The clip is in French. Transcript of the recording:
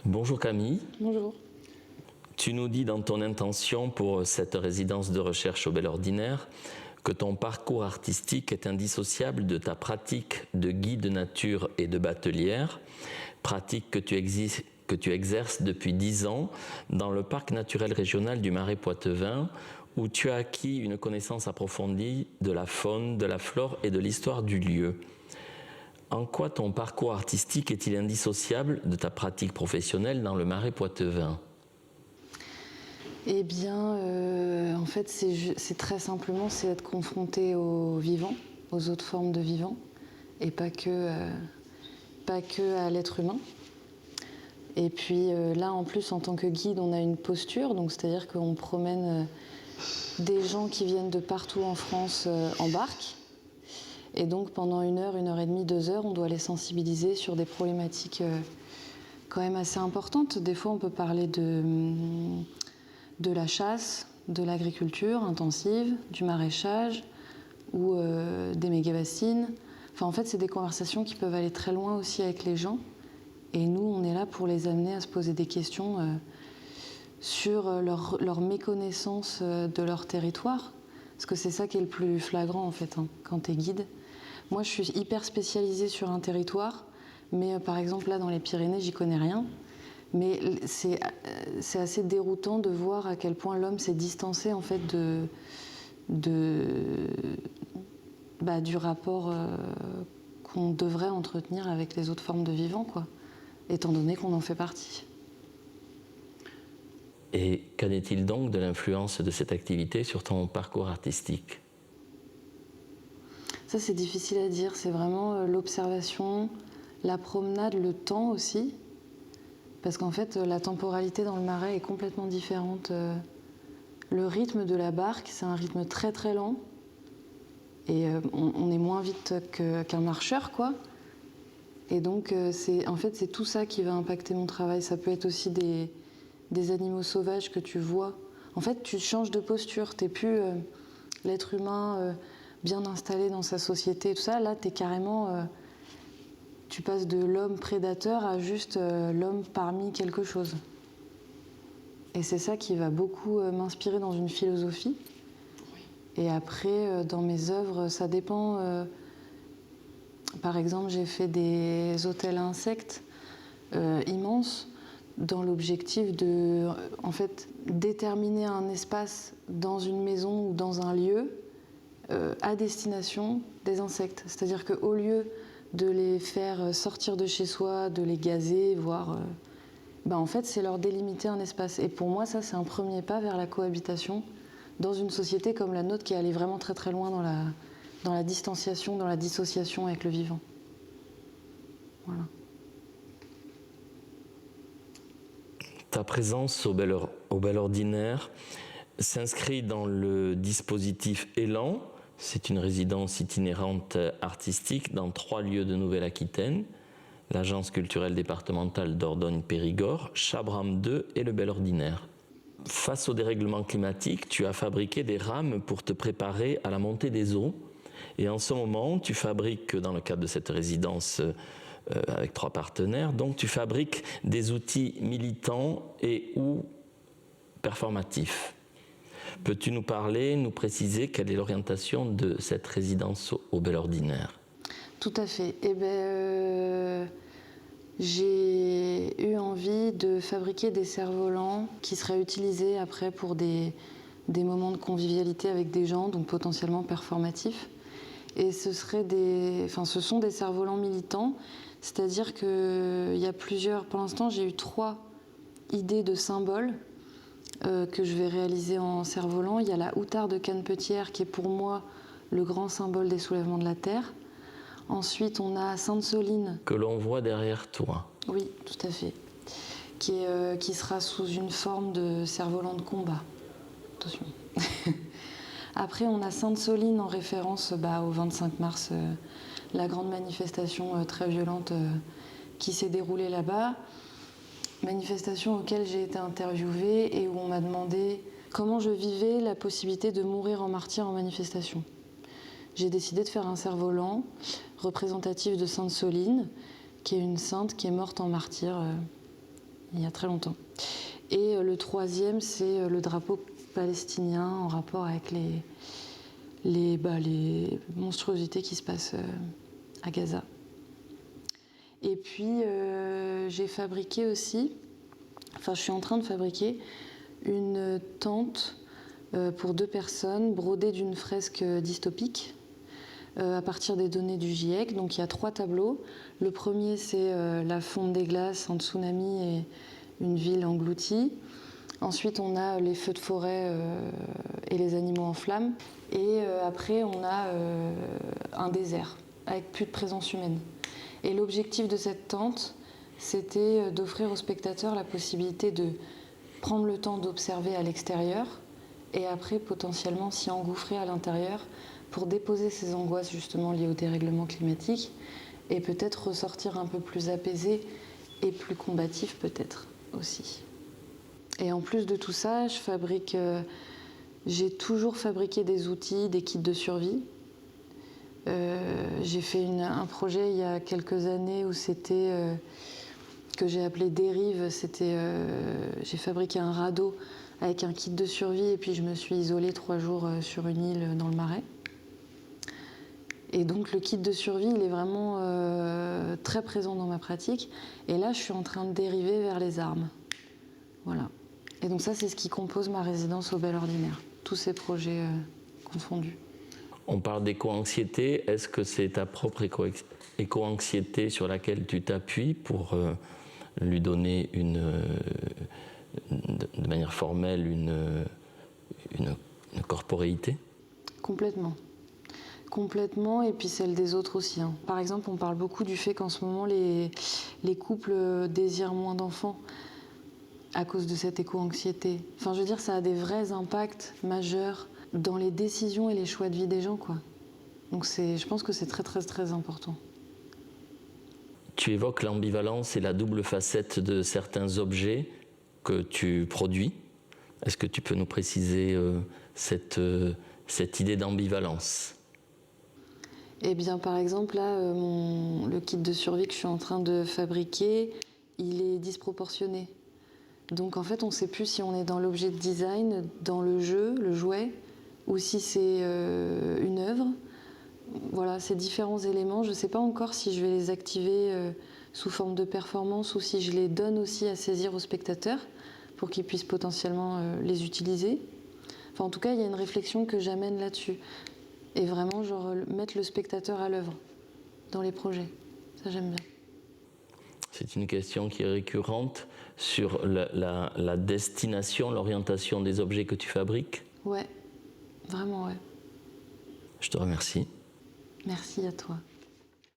Bonjour Camille. Bonjour. Tu nous dis dans ton intention pour cette résidence de recherche au Bel Ordinaire que ton parcours artistique est indissociable de ta pratique de guide nature et de batelière, pratique que tu exerces depuis 10 ans dans le parc naturel régional du Marais Poitevin, où tu as acquis une connaissance approfondie de la faune, de la flore et de l'histoire du lieu. En quoi ton parcours artistique est-il indissociable de ta pratique professionnelle dans le Marais Poitevin ? Eh bien, en fait, c'est très simplement, c'est être confronté au vivant, aux autres formes de vivant, et pas que à l'être humain. Et puis là, en plus, en tant que guide, on a une posture, donc c'est-à-dire qu'on promène des gens qui viennent de partout en France en barque. Et donc pendant 1 heure, 1 heure et demie, 2 heures, on doit les sensibiliser sur des problématiques quand même assez importantes. Des fois, on peut parler de la chasse, de l'agriculture intensive, du maraîchage ou des méga-bassines. Enfin, en fait, c'est des conversations qui peuvent aller très loin aussi avec les gens. Et nous, on est là pour les amener à se poser des questions sur leur méconnaissance de leur territoire. Parce que c'est ça qui est le plus flagrant, en fait, quand tu es guide. Moi, je suis hyper spécialisée sur un territoire, mais par exemple, là, dans les Pyrénées, j'y connais rien. Mais c'est assez déroutant de voir à quel point l'homme s'est distancé, en fait, du rapport qu'on devrait entretenir avec les autres formes de vivants, quoi, étant donné qu'on en fait partie. Et qu'en est-il donc de l'influence de cette activité sur ton parcours artistique ? Ça, c'est difficile à dire. C'est vraiment l'observation, la promenade, le temps aussi. Parce qu'en fait, la temporalité dans le Marais est complètement différente. Le rythme de la barque, c'est un rythme très très lent. Et on est moins vite qu'un marcheur, quoi. Et donc, c'est tout ça qui va impacter mon travail. Ça peut être aussi des animaux sauvages que tu vois. En fait, tu changes de posture. T'es plus l'être humain bien installé dans sa société et tout ça. Là, t'es carrément... tu passes de l'homme prédateur à juste l'homme parmi quelque chose. Et c'est ça qui va beaucoup m'inspirer dans une philosophie. Et après, dans mes œuvres, ça dépend. Par exemple, j'ai fait des hôtels à insectes immenses dans l'objectif de, en fait, déterminer un espace dans une maison ou dans un lieu à destination des insectes. C'est-à-dire qu'au lieu de les faire sortir de chez soi, de les gazer, voire... en fait, c'est leur délimiter un espace. Et pour moi, ça, c'est un premier pas vers la cohabitation dans une société comme la nôtre qui est allée vraiment très très loin dans la distanciation, dans la dissociation avec le vivant. Voilà. Ta présence au Bel Ordinaire s'inscrit dans le dispositif Élan. C'est une résidence itinérante artistique dans 3 lieux de Nouvelle-Aquitaine, l'Agence culturelle départementale Dordogne-Périgord, Chabram 2 et le Bel Ordinaire. Face au dérèglement climatique, tu as fabriqué des rames pour te préparer à la montée des eaux. Et en ce moment, tu fabriques, dans le cadre de cette résidence avec 3 partenaires, donc tu fabriques des outils militants et ou performatifs. Peux-tu nous parler, nous préciser quelle est l'orientation de cette résidence au Bel Ordinaire ? Tout à fait. J'ai eu envie de fabriquer des cerfs-volants qui seraient utilisés après pour des moments de convivialité avec des gens, donc potentiellement performatifs. Et ce sont des cerfs-volants militants, c'est-à-dire qu'il y a plusieurs... Pour l'instant, j'ai eu 3 idées de symboles que je vais réaliser en cerf-volant. Il y a la outarde de Cannepetière, qui est pour moi le grand symbole des soulèvements de la Terre. Ensuite, on a Sainte-Soline. Que l'on voit derrière toi. Oui, tout à fait. Qui sera sous une forme de cerf-volant de combat. Attention. Après, on a Sainte-Soline en référence au 25 mars, la grande manifestation très violente qui s'est déroulée là-bas. Manifestation auquel j'ai été interviewée et où on m'a demandé comment je vivais la possibilité de mourir en martyr en manifestation. J'ai décidé de faire un cerf-volant représentatif de Sainte-Soline, qui est une sainte qui est morte en martyr il y a très longtemps. Et le troisième, c'est le drapeau palestinien en rapport avec les monstruosités qui se passent à Gaza. Et puis, j'ai fabriqué aussi, je suis en train de fabriquer une tente pour 2 personnes brodée d'une fresque dystopique à partir des données du GIEC. Donc il y a 3 tableaux. Le premier, c'est la fonte des glaces en tsunami et une ville engloutie. Ensuite, on a les feux de forêt et les animaux en flammes. Et après, on a un désert avec plus de présence humaine. Et l'objectif de cette tente, c'était d'offrir aux spectateurs la possibilité de prendre le temps d'observer à l'extérieur et après potentiellement s'y engouffrer à l'intérieur pour déposer ces angoisses justement liées au dérèglement climatique et peut-être ressortir un peu plus apaisé et plus combatif peut-être aussi. Et en plus de tout ça, j'ai toujours fabriqué des outils, des kits de survie. J'ai fait un projet il y a quelques années où c'était que j'ai appelé Dérive. J'ai fabriqué un radeau avec un kit de survie et puis je me suis isolée 3 jours sur une île dans le Marais. Et donc le kit de survie, il est vraiment très présent dans ma pratique. Et là, je suis en train de dériver vers les armes. Voilà. Et donc ça, c'est ce qui compose ma résidence au Bel Ordinaire. Tous ces projets confondus. On parle d'éco-anxiété. Est-ce que c'est ta propre éco-anxiété sur laquelle tu t'appuies pour lui donner de manière formelle une corporéité? Complètement. Complètement, et puis celle des autres aussi. Par exemple, on parle beaucoup du fait qu'en ce moment, les couples désirent moins d'enfants à cause de cette éco-anxiété. Enfin, je veux dire, ça a des vrais impacts majeurs dans les décisions et les choix de vie des gens, quoi. Donc je pense que c'est très, très, très important. Tu évoques l'ambivalence et la double facette de certains objets que tu produis. Est-ce que tu peux nous préciser cette idée d'ambivalence? Eh bien, par exemple, là, le kit de survie que je suis en train de fabriquer, il est disproportionné. Donc, en fait, on ne sait plus si on est dans l'objet de design, dans le jeu, le jouet, ou si c'est une œuvre. Voilà, ces différents éléments. Je ne sais pas encore si je vais les activer sous forme de performance ou si je les donne aussi à saisir aux spectateurs pour qu'ils puissent potentiellement les utiliser. Enfin, en tout cas, il y a une réflexion que j'amène là-dessus. Et vraiment, mettre le spectateur à l'œuvre dans les projets. Ça, j'aime bien. C'est une question qui est récurrente sur la destination, l'orientation des objets que tu fabriques. Ouais, vraiment, ouais. Je te remercie. Merci à toi.